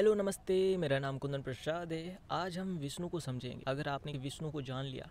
Hello नमस्ते, मेरा नाम कुंदन प्रसाद है। आज हम विष्णु को समझेंगे। अगर आपने विष्णु को जान लिया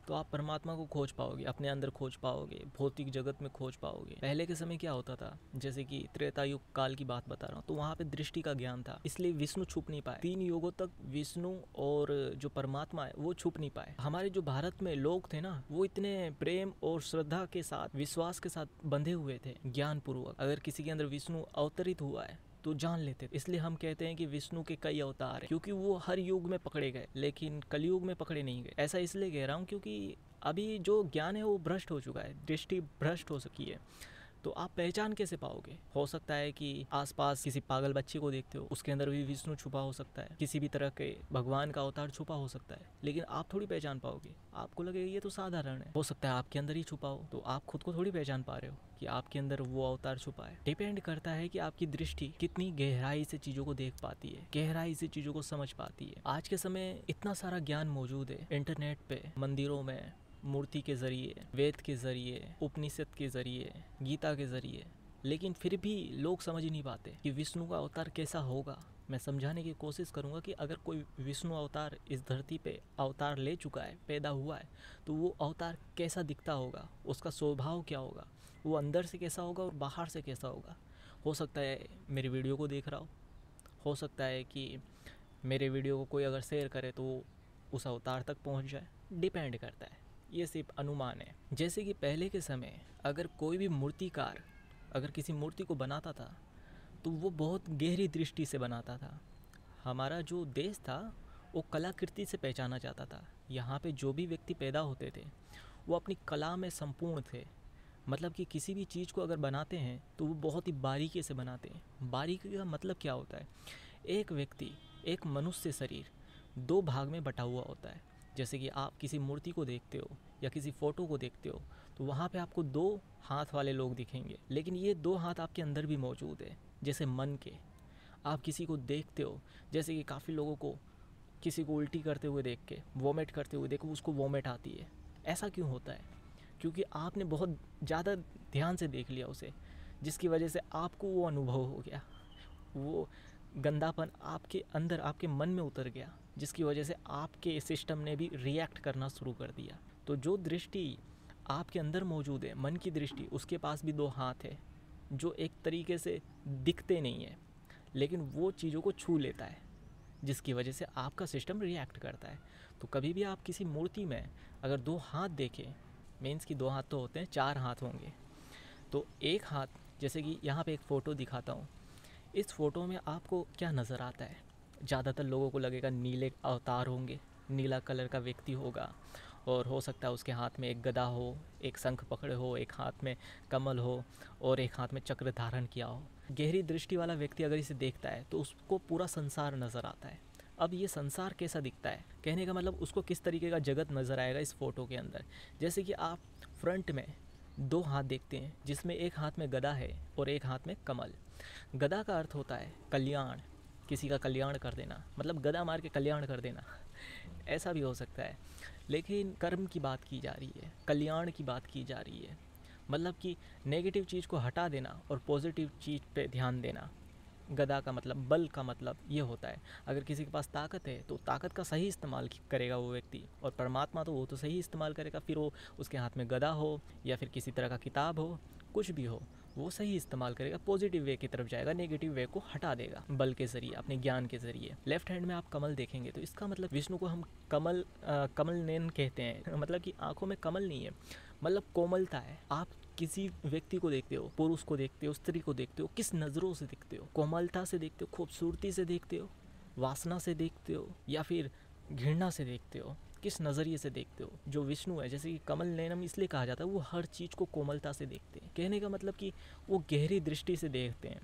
तो आप परमात्मा को खोज पाओगे, अपने अंदर खोज पाओगे, भौतिक जगत में खोज पाओगे। पहले के समय क्या होता था, जैसे कि त्रेता युग काल की बात बता रहा हूँ, तो वहाँ पे दृष्टि का ज्ञान था, इसलिए विष्णु छुप नहीं पाए। 3 युगों तक विष्णु और जो परमात्मा है वो छुप नहीं पाए। हमारे जो भारत में लोग थे ना, वो इतने प्रेम और श्रद्धा के साथ, विश्वास के साथ बंधे हुए थे ज्ञान पूर्वक। अगर किसी के अंदर विष्णु अवतरित हुआ है तो जान लेते। इसलिए हम कहते हैं कि विष्णु के कई अवतार हैं, क्योंकि वो हर युग में पकड़े गए लेकिन कलयुग में पकड़े नहीं गए। ऐसा इसलिए कह रहा हूँ क्योंकि अभी जो ज्ञान है वो भ्रष्ट हो चुका है, दृष्टि भ्रष्ट हो सकी है। तो आप पहचान कैसे पाओगे? हो सकता है कि आसपास किसी पागल बच्चे को देखते हो, उसके अंदर भी विष्णु छुपा हो सकता है, किसी भी तरह के भगवान का अवतार छुपा हो सकता है, लेकिन आप थोड़ी पहचान पाओगे। आपको लगेगा ये तो साधारण है, हो सकता है आपके अंदर ही छुपा हो, तो आप खुद को थोड़ी पहचान पा रहे हो कि आपके अंदर वो अवतार छुपा है। डिपेंड करता है कि आपकी दृष्टि कितनी गहराई से चीजों को देख पाती है, गहराई से चीजों को समझ पाती है। आज के समय इतना सारा ज्ञान मौजूद है इंटरनेट पे, मंदिरों में, मूर्ति के जरिए, वेद के जरिए, उपनिषद के जरिए, गीता के जरिए, लेकिन फिर भी लोग समझ नहीं पाते कि विष्णु का अवतार कैसा होगा। मैं समझाने की कोशिश करूंगा कि अगर कोई विष्णु अवतार इस धरती पे अवतार ले चुका है, पैदा हुआ है, तो वो अवतार कैसा दिखता होगा, उसका स्वभाव क्या होगा, वो अंदर से कैसा होगा और बाहर से कैसा होगा। हो सकता है मेरी वीडियो को देख रहा हो सकता है कि मेरे वीडियो को कोई अगर शेयर करे तो वो उस अवतार तक पहुंच जाए। डिपेंड करता है, ये सिर्फ अनुमान है। जैसे कि पहले के समय अगर कोई भी मूर्तिकार अगर किसी मूर्ति को बनाता था तो वो बहुत गहरी दृष्टि से बनाता था। हमारा जो देश था वो कलाकृति से पहचाना जाता था। यहाँ पे जो भी व्यक्ति पैदा होते थे वो अपनी कला में संपूर्ण थे। मतलब कि किसी भी चीज़ को अगर बनाते हैं तो वो बहुत ही बारीकी से बनाते हैं। बारीकी का मतलब क्या होता है? एक व्यक्ति, एक मनुष्य शरीर 2 भाग में बटा हुआ होता है। जैसे कि आप किसी मूर्ति को देखते हो या किसी फ़ोटो को देखते हो तो वहाँ पे आपको 2 हाथ वाले लोग दिखेंगे, लेकिन ये 2 हाथ आपके अंदर भी मौजूद है, जैसे मन के। आप किसी को देखते हो, जैसे कि काफ़ी लोगों को किसी को उल्टी करते हुए देख के, वोमिट करते हुए देखो, उसको वोमिट आती है। ऐसा क्यों होता है? क्योंकि आपने बहुत ज़्यादा ध्यान से देख लिया उसे, जिसकी वजह से आपको वो अनुभव हो गया, वो गंदापन आपके अंदर, आपके मन में उतर गया, जिसकी वजह से आपके सिस्टम ने भी रिएक्ट करना शुरू कर दिया। तो जो दृष्टि आपके अंदर मौजूद है, मन की दृष्टि, उसके पास भी 2 हाथ है, जो एक तरीके से दिखते नहीं है लेकिन वो चीज़ों को छू लेता है, जिसकी वजह से आपका सिस्टम रिएक्ट करता है। तो कभी भी आप किसी मूर्ति में अगर 2 हाथ देखें, मीन्स कि 2 हाथ तो होते हैं, 4 हाथ होंगे, तो एक हाथ, जैसे कि यहाँ पे एक फ़ोटो दिखाता हूँ, इस फ़ोटो में आपको क्या नज़र आता है? ज़्यादातर लोगों को लगेगा नीले अवतार होंगे, नीला कलर का व्यक्ति होगा, और हो सकता है उसके हाथ में एक गदा हो, एक शंख पकड़े हो, एक हाथ में कमल हो और एक हाथ में चक्र धारण किया हो। गहरी दृष्टि वाला व्यक्ति अगर इसे देखता है तो उसको पूरा संसार नज़र आता है। अब ये संसार कैसा दिखता है, कहने का मतलब उसको किस तरीके का जगत नज़र आएगा इस फ़ोटो के अंदर। जैसे कि आप फ्रंट में 2 हाथ देखते हैं, जिसमें एक हाथ में गदा है और एक हाथ में कमल। गदा का अर्थ होता है कल्याण, किसी का कल्याण कर देना, मतलब गदा मार के कल्याण कर देना। ऐसा भी हो सकता है, लेकिन कर्म की बात की जा रही है, कल्याण की बात की जा रही है, मतलब कि नेगेटिव चीज़ को हटा देना और पॉजिटिव चीज़ पे ध्यान देना। गदा का मतलब, बल का मतलब ये होता है। अगर किसी के पास ताकत है तो ताकत का सही इस्तेमाल करेगा वो व्यक्ति, और परमात्मा तो वो तो सही इस्तेमाल करेगा। फिर वो उसके हाथ में गदा हो या फिर किसी तरह का किताब हो, कुछ भी हो, वो सही इस्तेमाल करेगा, पॉजिटिव वे की तरफ जाएगा, नेगेटिव वे को हटा देगा बल के ज़रिए, अपने ज्ञान के ज़रिए। लेफ्ट हैंड में आप कमल देखेंगे तो इसका मतलब विष्णु को हम कमल नयन कहते हैं। मतलब कि आंखों में कमल नहीं है, मतलब कोमलता है। आप किसी व्यक्ति को देखते हो, पुरुष को देखते हो, स्त्री को देखते हो, किस नज़रों से देखते हो? कोमलता से देखते हो, खूबसूरती से देखते हो, वासना से देखते हो, या फिर घृणा से देखते हो? किस नज़रिए से देखते हो? जो विष्णु है, जैसे कि कमल नयनम इसलिए कहा जाता है, वो हर चीज़ को कोमलता से देखते हैं। कहने का मतलब कि वो गहरी दृष्टि से देखते हैं,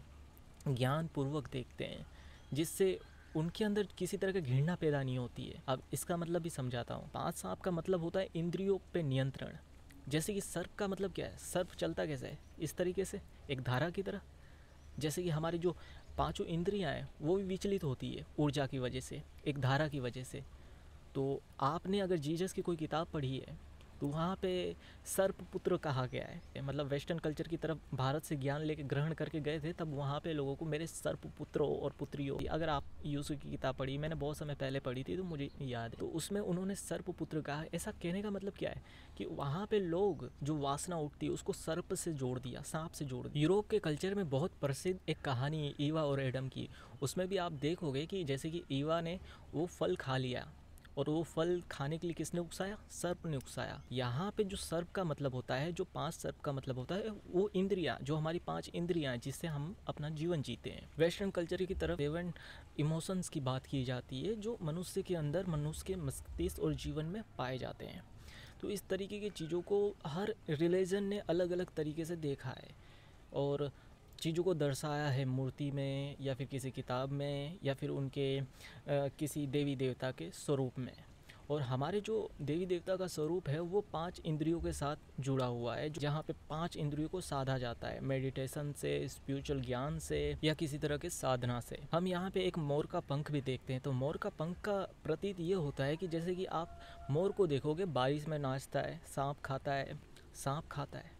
ज्ञान पूर्वक देखते हैं, जिससे उनके अंदर किसी तरह की घृणा पैदा नहीं होती है। अब इसका मतलब भी समझाता हूँ। 5 सांप का मतलब होता है इंद्रियों पे नियंत्रण। जैसे कि सर्प का मतलब क्या है? सर्प चलता कैसे है? इस तरीके से, एक धारा की तरह। जैसे कि हमारी जो 5 इंद्रियां हैं वो भी विचलित होती है ऊर्जा की वजह से, एक धारा की वजह से। तो आपने अगर जीसस की कोई किताब पढ़ी है तो वहाँ पे सर्पपुत्र कहा गया है। मतलब वेस्टर्न कल्चर की तरफ भारत से ज्ञान लेके ग्रहण करके गए थे, तब वहाँ पे लोगों को मेरे सर्पपुत्रों और पुत्रियों, अगर आप यूसुफ की किताब पढ़ी, मैंने बहुत समय पहले पढ़ी थी तो मुझे याद है, तो उसमें उन्होंने सर्पपुत्र कहा। ऐसा कहने का मतलब क्या है कि वहाँ पे लोग जो वासना उठती है उसको सर्प से जोड़ दिया, सांप से जोड़ दिया। यूरोप के कल्चर में बहुत प्रसिद्ध एक कहानी ईवा और एडम की, उसमें भी आप देखोगे कि जैसे कि ईवा ने वो फल खा लिया और वो फल खाने के लिए किसने उकसाया? सर्प ने उकसाया। यहाँ पे जो सर्प का मतलब होता है, जो 5 सर्प का मतलब होता है, वो इंद्रियाँ, जो हमारी 5 इंद्रियाँ जिससे हम अपना जीवन जीते हैं। वेस्टर्न कल्चर की तरफ 7 इमोशंस की बात की जाती है जो मनुष्य के अंदर, मनुष्य के मस्तिष्क और जीवन में पाए जाते हैं। तो इस तरीके की चीज़ों को हर रिलीजन ने अलग अलग तरीके से देखा है और चीज़ों को दर्शाया है मूर्ति में या फिर किसी किताब में या फिर उनके किसी देवी देवता के स्वरूप में। और हमारे जो देवी देवता का स्वरूप है वो 5 इंद्रियों के साथ जुड़ा हुआ है, जहाँ पे 5 इंद्रियों को साधा जाता है, मेडिटेशन से, स्पिरिचुअल ज्ञान से या किसी तरह के साधना से। हम यहाँ पे एक मोर का पंख भी देखते हैं, तो मोर का पंख का प्रतीत ये होता है कि जैसे कि आप मोर को देखोगे बारिश में नाचता है, सांप खाता है,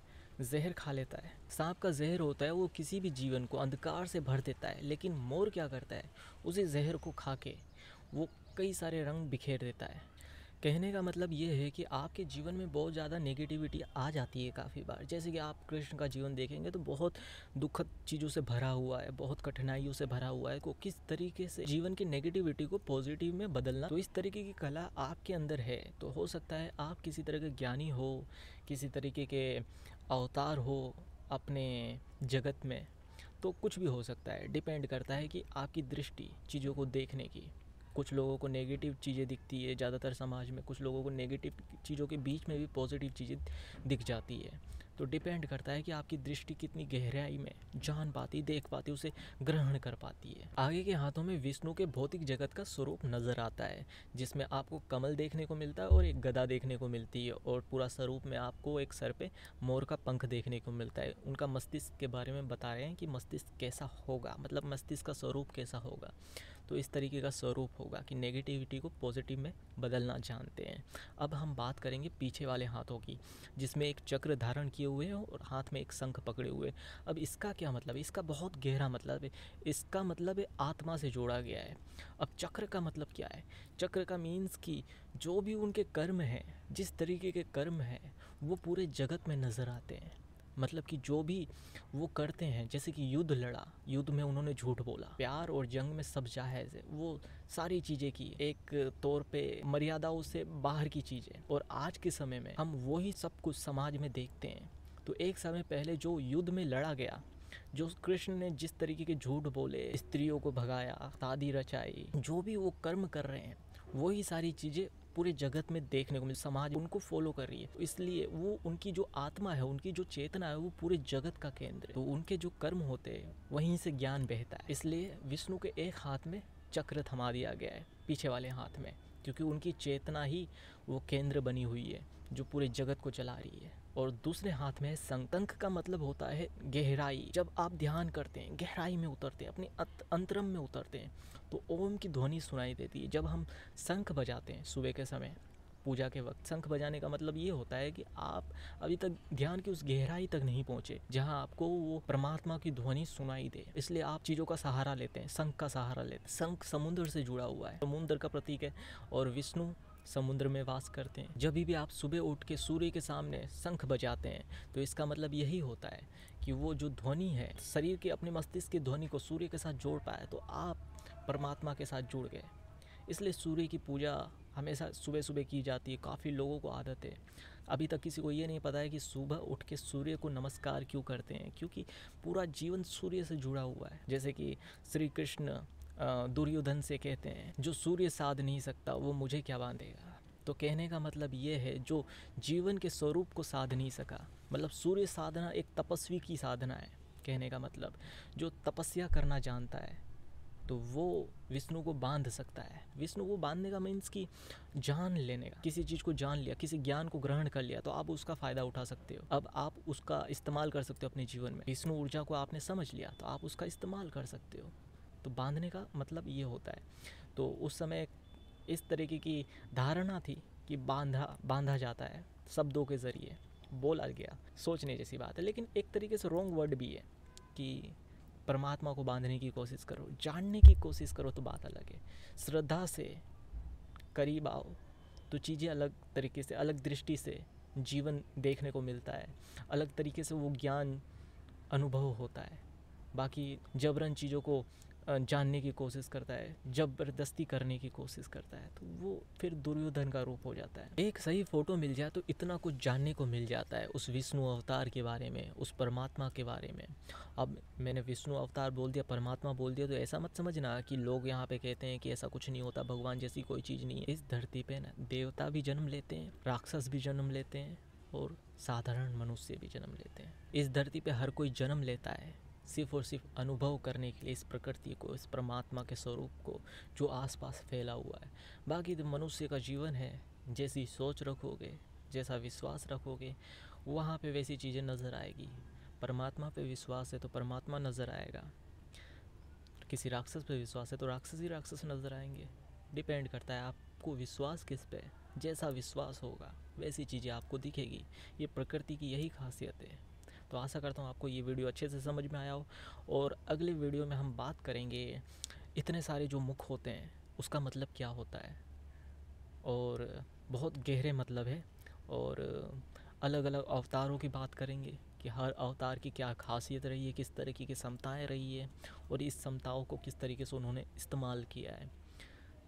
जहर खा लेता है। सांप का जहर होता है वो किसी भी जीवन को अंधकार से भर देता है, लेकिन मोर क्या करता है, उसी जहर को खा के वो कई सारे रंग बिखेर देता है। कहने का मतलब ये है कि आपके जीवन में बहुत ज़्यादा नेगेटिविटी आ जाती है काफ़ी बार। जैसे कि आप कृष्ण का जीवन देखेंगे तो बहुत दुखद चीज़ों से भरा हुआ है, बहुत कठिनाइयों से भरा हुआ है। को किस तरीके से जीवन की नेगेटिविटी को पॉजिटिव में बदलना, तो इस तरीके की कला आपके अंदर है। तो हो सकता है आप किसी तरह के ज्ञानी हो, किसी तरीके के अवतार हो अपने जगत में, तो कुछ भी हो सकता है। डिपेंड करता है कि आपकी दृष्टि चीज़ों को देखने की। कुछ लोगों को नेगेटिव चीज़ें दिखती है ज़्यादातर समाज में, कुछ लोगों को नेगेटिव चीज़ों के बीच में भी पॉजिटिव चीज़ें दिख जाती है। तो डिपेंड करता है कि आपकी दृष्टि कितनी गहराई में जान पाती, देख पाती, उसे ग्रहण कर पाती है। आगे के हाथों में विष्णु के भौतिक जगत का स्वरूप नज़र आता है, जिसमें आपको कमल देखने को मिलता है और एक गदा देखने को मिलती है, और पूरा स्वरूप में आपको एक सर पे मोर का पंख देखने को मिलता है। उनका मस्तिष्क के बारे में बता रहे हैं कि मस्तिष्क कैसा होगा, मतलब मस्तिष्क का स्वरूप कैसा होगा। तो इस तरीके का स्वरूप होगा कि नेगेटिविटी को पॉजिटिव में बदलना जानते हैं। अब हम बात करेंगे पीछे वाले हाथों की, जिसमें एक चक्र धारण किए हुए हैं और हाथ में एक शंख पकड़े हुए। अब इसका क्या मतलब है? इसका बहुत गहरा मतलब है। इसका मतलब है आत्मा से जोड़ा गया है। अब चक्र का मतलब क्या है? चक्र का मीन्स कि जो भी उनके कर्म हैं, जिस तरीके के कर्म हैं, वो पूरे जगत में नज़र आते हैं। मतलब कि जो भी वो करते हैं, जैसे कि युद्ध लड़ा, युद्ध में उन्होंने झूठ बोला, प्यार और जंग में सब जायज़ है, वो सारी चीज़ें की एक तौर पे मर्यादाओं से बाहर की चीज़ें। और आज के समय में हम वही सब कुछ समाज में देखते हैं। तो एक समय पहले जो युद्ध में लड़ा गया, जो कृष्ण ने जिस तरीके के झूठ बोले, स्त्रियों को भगाया, शादी रचाई, जो भी वो कर्म कर रहे हैं, वही सारी चीज़ें पूरे जगत में देखने को मिल, समाज उनको फॉलो कर रही है। तो इसलिए वो उनकी जो आत्मा है, उनकी जो चेतना है, वो पूरे जगत का केंद्र है। तो उनके जो कर्म होते हैं वहीं से ज्ञान बहता है। इसलिए विष्णु के एक हाथ में चक्र थमा दिया गया है, पीछे वाले हाथ में, क्योंकि उनकी चेतना ही वो केंद्र बनी हुई है जो पूरे जगत को चला रही है। और दूसरे हाथ में शंख। शंख का मतलब होता है गहराई। जब आप ध्यान करते हैं, गहराई में उतरते हैं, अपने अंतरम में उतरते हैं, तो ओम की ध्वनि सुनाई देती है। जब हम शंख बजाते हैं सुबह के समय, पूजा के वक्त, शंख बजाने का मतलब ये होता है कि आप अभी तक ध्यान की उस गहराई तक नहीं पहुँचे जहाँ आपको वो परमात्मा की ध्वनि सुनाई दे। इसलिए आप चीज़ों का सहारा लेते हैं, शंख का सहारा लेते हैं। शंख समुद्र से जुड़ा हुआ है, समुद्र का प्रतीक है, और विष्णु समुद्र में वास करते हैं। जब भी आप सुबह उठ के सूर्य के सामने शंख बजाते हैं, तो इसका मतलब यही होता है कि वो जो ध्वनि है, शरीर के अपने मस्तिष्क की ध्वनि को सूर्य के साथ जोड़ पाए, तो आप परमात्मा के साथ जुड़ गए। इसलिए सूर्य की पूजा हमेशा सुबह सुबह की जाती है। काफ़ी लोगों को आदत है, अभी तक किसी को ये नहीं पता है कि सुबह उठ के सूर्य को नमस्कार क्यों करते हैं, क्योंकि पूरा जीवन सूर्य से जुड़ा हुआ है। जैसे कि श्री कृष्ण दुर्योधन से कहते हैं, जो सूर्य साध नहीं सकता वो मुझे क्या बांधेगा। तो कहने का मतलब ये है, जो जीवन के स्वरूप को साध नहीं सका, मतलब सूर्य साधना एक तपस्वी की साधना है। कहने का मतलब जो तपस्या करना जानता है, तो वो विष्णु को बांध सकता है। विष्णु को बांधने का मीन्स कि जान लेने का, किसी चीज़ को जान लिया, किसी ज्ञान को ग्रहण कर लिया, तो आप उसका फ़ायदा उठा सकते हो। अब आप उसका इस्तेमाल कर सकते हो अपने जीवन में। विष्णु ऊर्जा को आपने समझ लिया, तो आप उसका इस्तेमाल कर सकते हो। तो बांधने का मतलब ये होता है। तो उस समय इस तरीके की धारणा थी कि बांधा जाता है, शब्दों के ज़रिए बोला गया, सोचने जैसी बात है। लेकिन एक तरीके से रॉन्ग वर्ड भी है कि परमात्मा को बांधने की कोशिश करो, जानने की कोशिश करो तो बात अलग है। श्रद्धा से करीब आओ तो चीज़ें अलग तरीके से, अलग दृष्टि से जीवन देखने को मिलता है, अलग तरीके से वो ज्ञान अनुभव होता है। बाकी जबरन चीज़ों को जानने की कोशिश करता है, ज़बरदस्ती करने की कोशिश करता है, तो वो फिर दुर्योधन का रूप हो जाता है। एक सही फ़ोटो मिल जाए तो इतना कुछ जानने को मिल जाता है उस विष्णु अवतार के बारे में, उस परमात्मा के बारे में। अब मैंने विष्णु अवतार बोल दिया, परमात्मा बोल दिया, तो ऐसा मत समझना कि लोग यहाँ पे कहते हैं कि ऐसा कुछ नहीं होता, भगवान जैसी कोई चीज़ नहीं है। इस धरती पे ना देवता भी जन्म लेते हैं, राक्षस भी जन्म लेते हैं और साधारण मनुष्य भी जन्म लेते हैं। इस धरती पे हर कोई जन्म लेता है सिर्फ और सिर्फ अनुभव करने के लिए इस प्रकृति को, इस परमात्मा के स्वरूप को जो आसपास फैला हुआ है। बाकी तो मनुष्य का जीवन है, जैसी सोच रखोगे, जैसा विश्वास रखोगे, वहाँ पे वैसी चीज़ें नज़र आएगी। परमात्मा पे विश्वास है तो परमात्मा नज़र आएगा, किसी राक्षस पे विश्वास है तो राक्षस ही राक्षस नज़र आएंगे। डिपेंड करता है आपको विश्वास किस पे, जैसा विश्वास होगा वैसी चीज़ें आपको दिखेगी। ये प्रकृति की यही खासियत है। तो आशा करता हूँ आपको ये वीडियो अच्छे से समझ में आया हो, और अगले वीडियो में हम बात करेंगे इतने सारे जो मुख होते हैं उसका मतलब क्या होता है, और बहुत गहरे मतलब है। और अलग अलग अवतारों की बात करेंगे कि हर अवतार की क्या खासियत रही है, किस तरीके की क्षमताएँ रही है, और इस क्षमताओं को किस तरीके से उन्होंने इस्तेमाल किया है।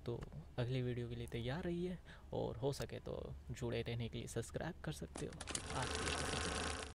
तो अगली वीडियो के लिए तैयार रहिए, और हो सके तो जुड़े रहने के लिए सब्सक्राइब कर सकते हो। आज के लिए